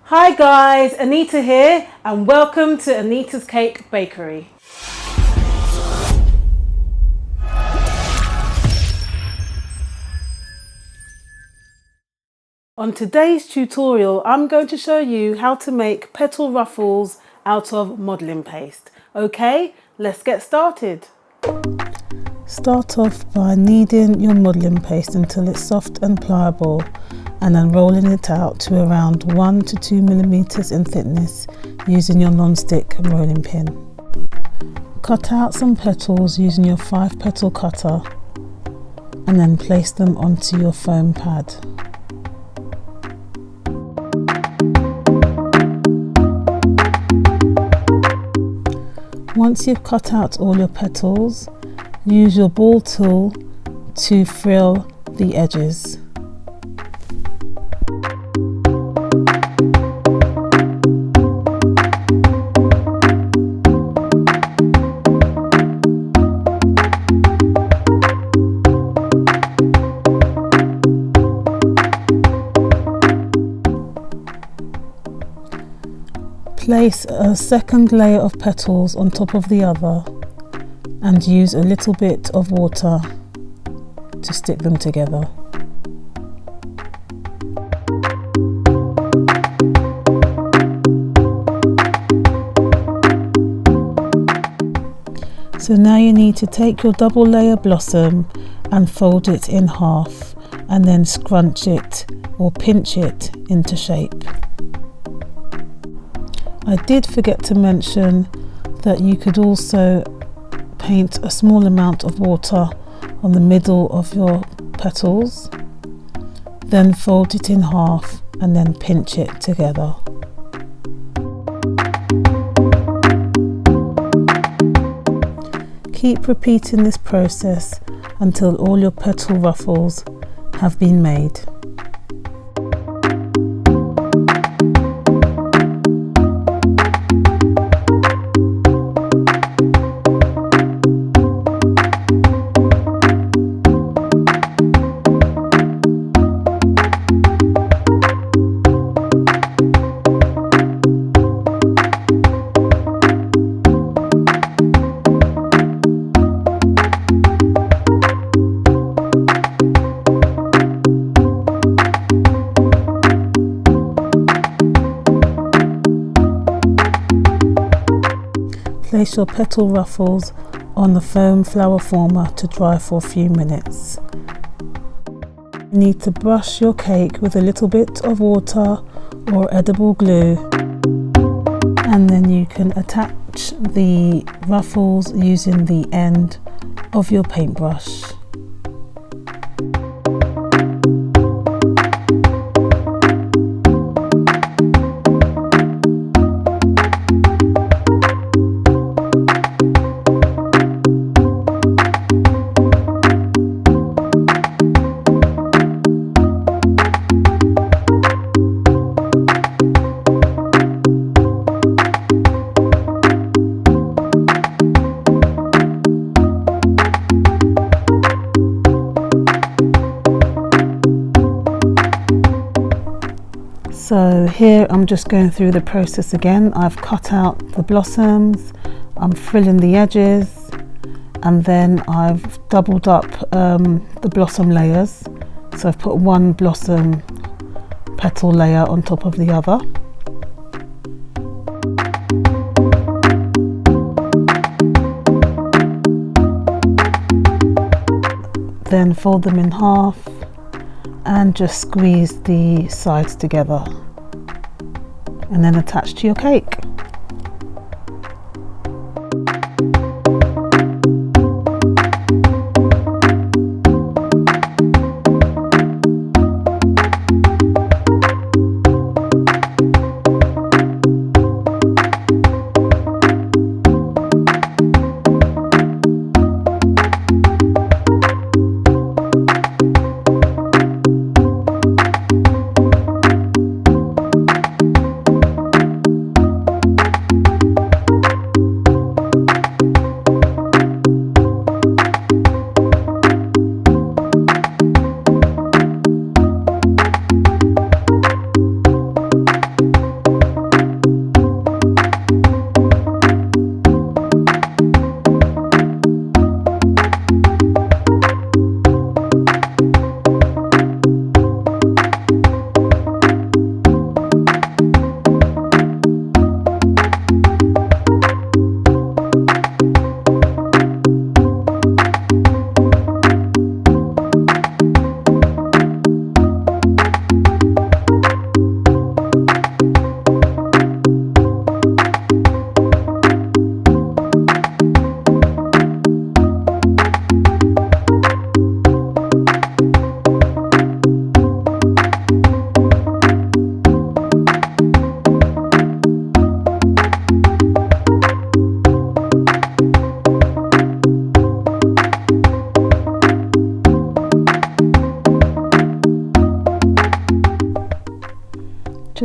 Hi guys, Anita here and welcome to Anita's Cake Bakery. On today's tutorial, I'm going to show you how to make petal ruffles out of modelling paste. Okay, let's get started. Start off by kneading your modelling paste until it's soft and pliable, and then rolling it out to around 1 to 2 millimeters in thickness using your non-stick rolling pin. Cut out some petals using your 5-petal cutter and then place them onto your foam pad. Once you've cut out all your petals, use your ball tool to frill the edges. Place a second layer of petals on top of the other and use a little bit of water to stick them together. So now you need to take your double layer blossom and fold it in half and then scrunch it or pinch it into shape. I did forget to mention that you could also paint a small amount of water on the middle of your petals, then fold it in half and then pinch it together. Keep repeating this process until all your petal ruffles have been made. Place your petal ruffles on the foam flower former to dry for a few minutes. You need to brush your cake with a little bit of water or edible glue, and then you can attach the ruffles using the end of your paintbrush. So here I'm just going through the process again. I've cut out the blossoms, I'm frilling the edges, and then I've doubled up the blossom layers. So I've put one blossom petal layer on top of the other. Then fold them in half and just squeeze the sides together and then attach to your cake.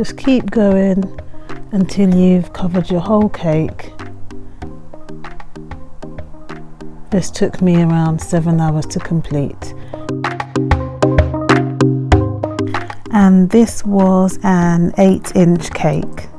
Just keep going until you've covered your whole cake. This took me around 7 hours to complete. And this was an 8-inch cake.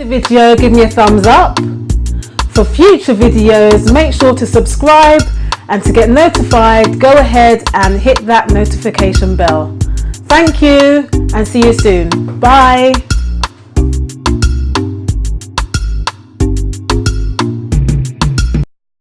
Video, give me a thumbs up. For future videos, make sure to subscribe, and to get notified, go ahead and hit that notification bell. Thank you and see you soon. Bye.